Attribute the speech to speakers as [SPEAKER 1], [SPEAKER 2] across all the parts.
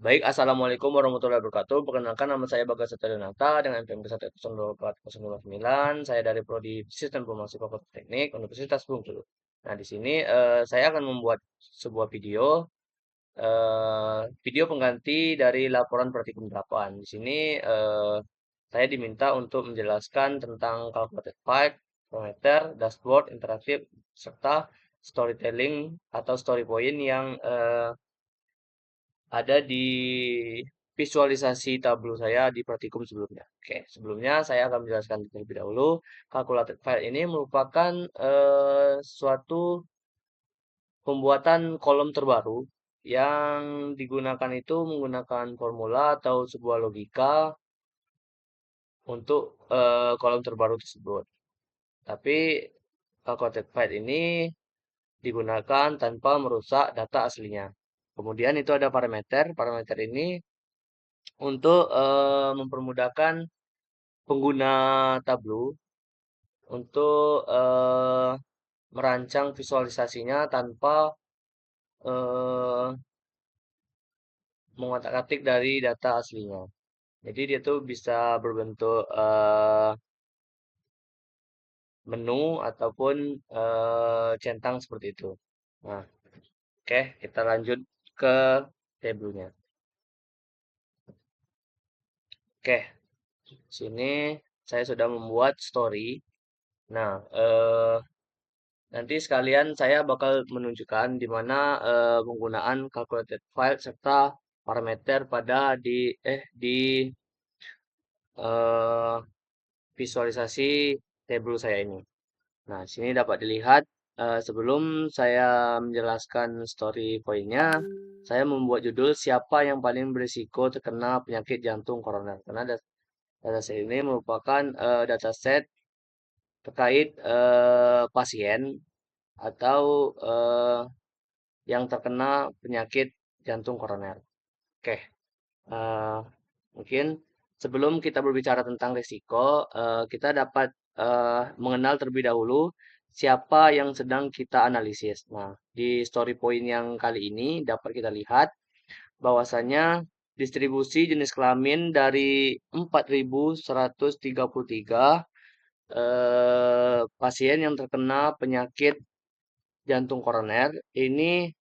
[SPEAKER 1] Baik, Assalamualaikum warahmatullahi wabarakatuh. Perkenalkan nama saya Bagas Satyanata dengan NPM ke1 Saya dari Prodi Sistem Informasi Fakultas Teknik Universitas Bengkulu. Nah, di sini saya akan membuat sebuah video pengganti dari laporan praktikum 8. Di sini saya diminta untuk menjelaskan tentang calculated pipe, parameter, dashboard, interaktif, serta storytelling atau story point yang ada di visualisasi tableau saya di praktikum sebelumnya. Oke, sebelumnya saya akan menjelaskan terlebih dahulu. Calculated file ini merupakan suatu pembuatan kolom terbaru yang digunakan itu menggunakan formula atau sebuah logika untuk kolom terbaru tersebut. Tapi calculated file ini digunakan tanpa merusak data aslinya. Kemudian itu ada parameter. Parameter ini untuk mempermudahkan pengguna Tableau untuk merancang visualisasinya tanpa eh, mengotak-atik dari data aslinya. Jadi dia tuh bisa berbentuk menu ataupun centang seperti itu. Nah, oke, kita lanjut ke tabelnya. Oke, sini saya sudah membuat story. Nah, nanti sekalian saya bakal menunjukkan di mana penggunaan calculated file serta parameter pada di eh, visualisasi table saya ini. Nah, sini dapat dilihat sebelum saya menjelaskan story pointnya, saya membuat judul siapa yang paling berisiko terkena penyakit jantung koroner. Karena dataset ini merupakan dataset terkait pasien atau yang terkena penyakit jantung koroner. Oke, eh, mungkin sebelum kita berbicara tentang risiko, kita dapat mengenal terlebih dahulu siapa yang sedang kita analisis. Nah, di story point yang kali ini dapat kita lihat bahwasanya distribusi jenis kelamin dari 4.133 pasien yang terkena penyakit jantung koroner ini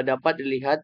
[SPEAKER 1] dapat dilihat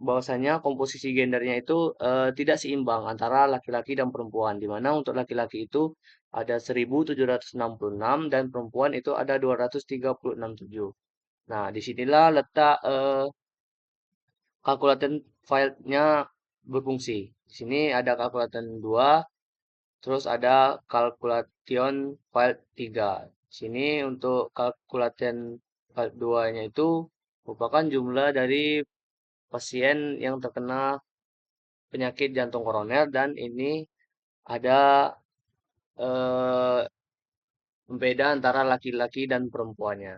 [SPEAKER 1] bahwasanya komposisi gendernya itu tidak seimbang antara laki-laki dan perempuan, di mana untuk laki-laki itu ada 1.766 dan perempuan itu ada 236,7. Nah, disinilah letak kalkulatan filenya berfungsi. Di sini ada kalkulatan 2, terus ada kalkulation file 3. Sini untuk kalkulation file 2-nya itu merupakan jumlah dari pasien yang terkena penyakit jantung koroner dan ini ada eh, pembeda antara laki-laki dan perempuannya.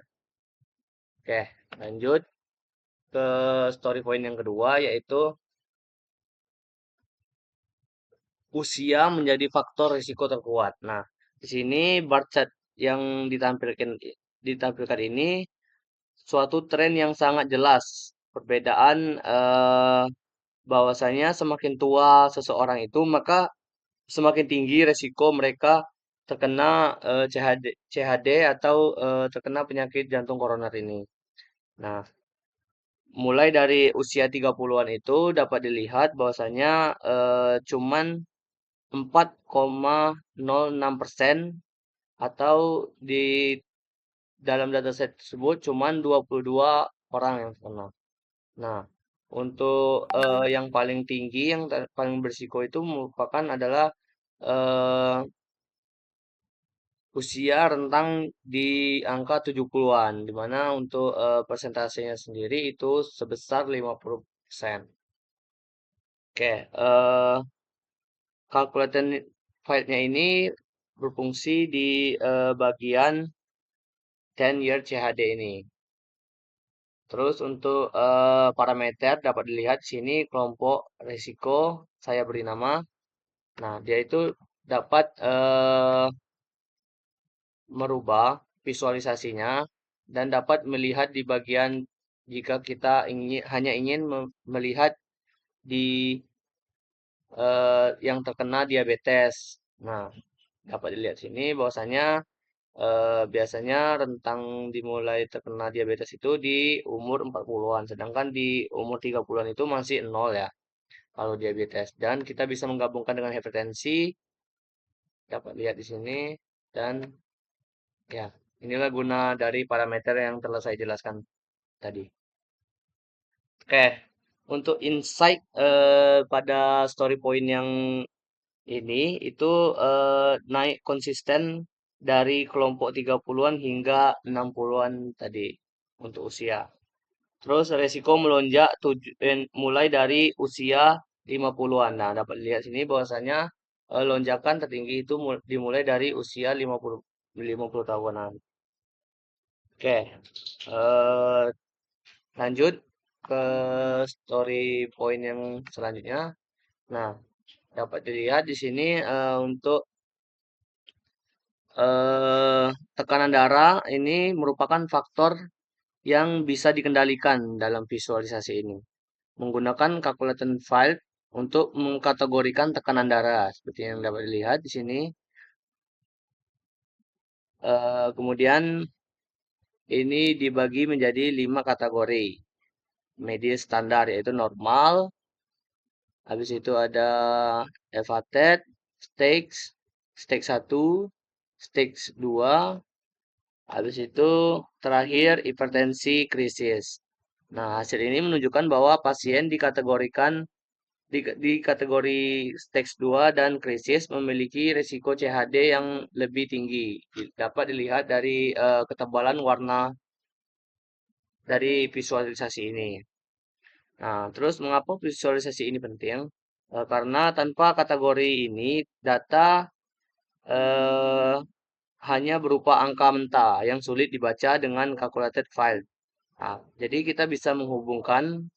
[SPEAKER 1] Oke, lanjut ke story point yang kedua yaitu usia menjadi faktor risiko terkuat. Nah, di sini bar chart yang ditampilkan ini suatu tren yang sangat jelas. Perbedaan bahwasanya semakin tua seseorang itu maka semakin tinggi resiko mereka terkena CHD atau terkena penyakit jantung koroner ini. Nah, mulai dari usia 30-an itu dapat dilihat bahwasanya cuman 4,06% atau di dalam dataset tersebut cuman 22 orang yang terkena. Nah, untuk yang paling tinggi, yang paling berisiko itu merupakan adalah eh, usia rentang di angka 70-an, di mana untuk persentasenya sendiri itu sebesar 50%. Oke, calculator file-nya ini berfungsi di bagian 10 year CHD ini. Terus untuk parameter dapat dilihat di sini kelompok risiko saya beri nama. Nah, dia itu dapat merubah visualisasinya dan dapat melihat di bagian jika kita hanya ingin melihat di yang terkena diabetes. Nah, dapat dilihat sini bahwasanya biasanya rentang dimulai terkena diabetes itu di umur 40-an, sedangkan di umur 30-an itu masih nol ya kalau diabetes. Dan kita bisa menggabungkan dengan hipertensi, dapat lihat di sini. Dan ya, inilah guna dari parameter yang telah saya jelaskan tadi. Oke, untuk insight pada story point yang ini itu naik konsisten dari kelompok 30-an hingga 60-an tadi untuk usia. Terus resiko melonjak mulai dari usia 50-an. Nah, dapat dilihat sini bahwasanya lonjakan tertinggi itu dimulai dari usia 50 tahunan. Oke. eh, Lanjut ke story point yang selanjutnya. Nah, dapat dilihat di sini untuk eh, tekanan darah ini merupakan faktor yang bisa dikendalikan dalam visualisasi ini. Menggunakan calculated file untuk mengkategorikan tekanan darah seperti yang dapat dilihat di sini. Kemudian ini dibagi menjadi 5 kategori. Medis standar yaitu normal, habis itu ada elevated, stage, stage 1, stage 2, habis itu terakhir hipertensi krisis. Nah, hasil ini menunjukkan bahwa pasien dikategorikan di kategori stage 2 dan krisis memiliki risiko CHD yang lebih tinggi. Dapat dilihat dari ketebalan warna dari visualisasi ini. Nah, terus mengapa visualisasi ini penting? Karena tanpa kategori ini, data eh, hanya berupa angka mentah yang sulit dibaca dengan calculated file. Nah, jadi kita bisa menghubungkan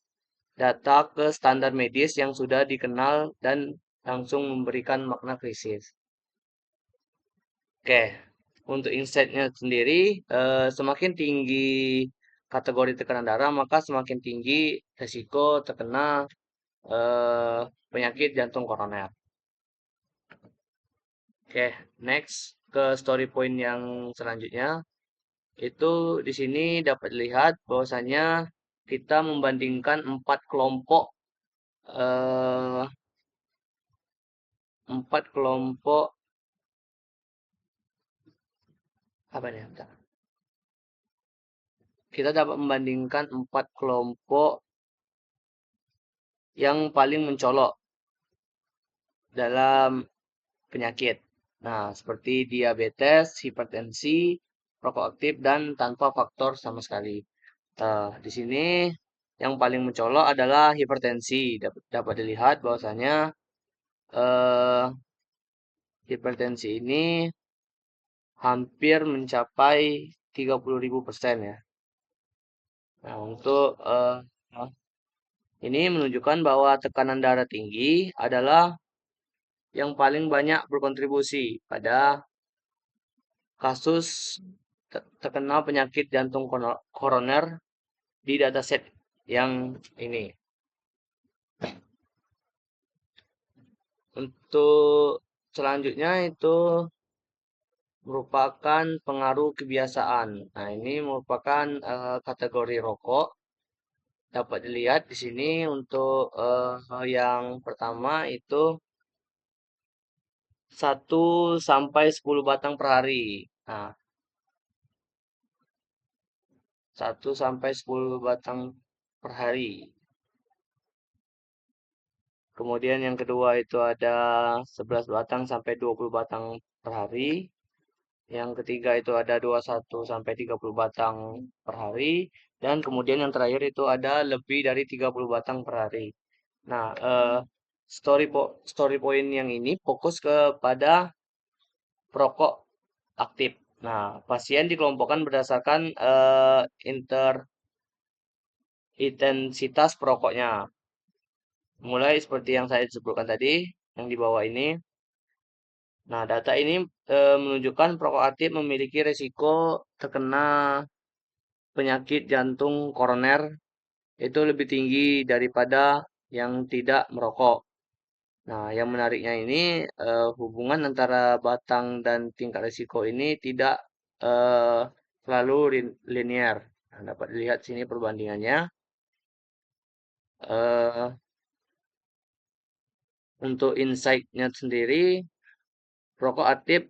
[SPEAKER 1] data ke standar medis yang sudah dikenal dan langsung memberikan makna krisis. Oke, untuk insight-nya sendiri, semakin tinggi kategori tekanan darah, maka semakin tinggi risiko terkena eh, penyakit jantung koroner. Oke, next ke story point yang selanjutnya. Itu di sini dapat dilihat bahwasanya kita membandingkan eh, empat kelompok apa nih? Bentar. Kita dapat membandingkan empat kelompok yang paling mencolok dalam penyakit. Nah, seperti diabetes, hipertensi, rokok aktif, dan tanpa faktor sama sekali. Di sini yang paling mencolok adalah hipertensi. Dapat dilihat bahwasanya eh, hipertensi ini hampir mencapai 30.000% ya. Nah, untuk ini menunjukkan bahwa tekanan darah tinggi adalah yang paling banyak berkontribusi pada kasus terkena penyakit jantung koroner di dataset yang ini. Untuk selanjutnya itu merupakan pengaruh kebiasaan. Nah, ini merupakan kategori rokok. Dapat dilihat di sini untuk yang pertama itu 1 sampai 10 batang per hari. Nah, 1 sampai 10 batang per hari. Kemudian yang kedua itu ada 11 batang sampai 20 batang per hari. Yang ketiga itu ada 21 sampai 30 batang per hari. Dan kemudian yang terakhir itu ada lebih dari 30 batang per hari. Nah, story point yang ini fokus kepada perokok aktif. Nah, pasien dikelompokkan berdasarkan intensitas perokoknya. Mulai seperti yang saya sebutkan tadi, yang di bawah ini. Nah, data ini menunjukkan perokok aktif memiliki risiko terkena penyakit jantung koroner itu lebih tinggi daripada yang tidak merokok. Nah, yang menariknya ini hubungan antara batang dan tingkat risiko ini tidak eh, selalu linear. Nah, dapat dilihat sini perbandingannya. eh untuk insight-nya sendiri, rokok aktif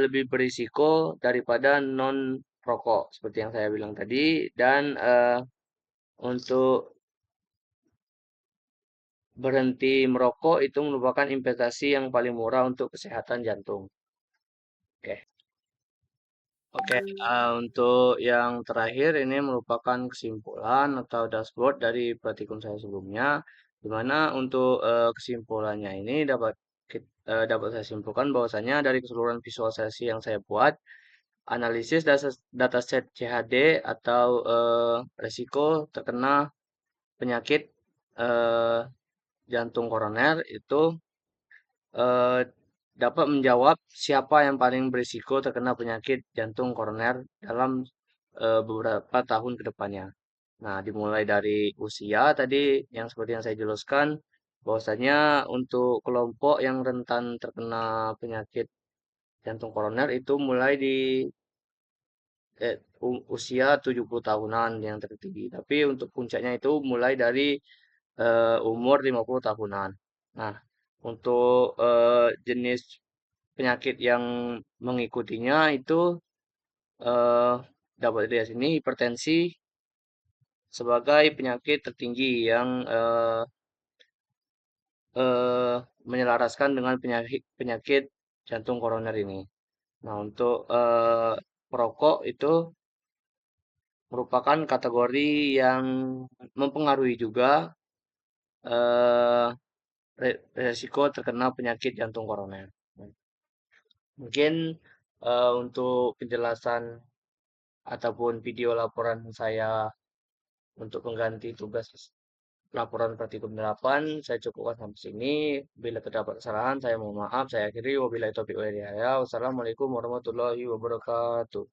[SPEAKER 1] lebih berisiko daripada non rokok seperti yang saya bilang tadi dan untuk berhenti merokok itu merupakan investasi yang paling murah untuk kesehatan jantung. Oke. Oke, untuk yang terakhir ini merupakan kesimpulan atau dashboard dari praktikum saya sebelumnya, di mana untuk kesimpulannya ini dapat saya simpulkan bahwasanya dari keseluruhan visualisasi yang saya buat, analisis dataset CHD atau resiko terkena penyakit eh, jantung koroner itu eh, dapat menjawab siapa yang paling berisiko terkena penyakit jantung koroner dalam beberapa tahun ke depannya. Nah, dimulai dari usia tadi yang seperti yang saya jelaskan, bahwasanya untuk kelompok yang rentan terkena penyakit jantung koroner itu mulai di usia 70 tahunan yang tertinggi. Tapi untuk puncaknya itu mulai dari umur 50 tahunan. Nah, untuk jenis penyakit yang mengikutinya itu eh, dapat dilihat sini hipertensi sebagai penyakit tertinggi yang eh, menyelaraskan dengan penyakit penyakit jantung koroner ini. Nah, untuk perokok itu merupakan kategori yang mempengaruhi juga eh, resiko terkena penyakit jantung koroner. Mungkin untuk penjelasan ataupun video laporan saya untuk pengganti tugas laporan praktikum 8, saya cukupkan sampai sini. Bila terdapat kesalahan, saya mohon maaf. Saya akhiri. Wabillahi taufiq wal hidayah. Wassalamualaikum warahmatullahi wabarakatuh.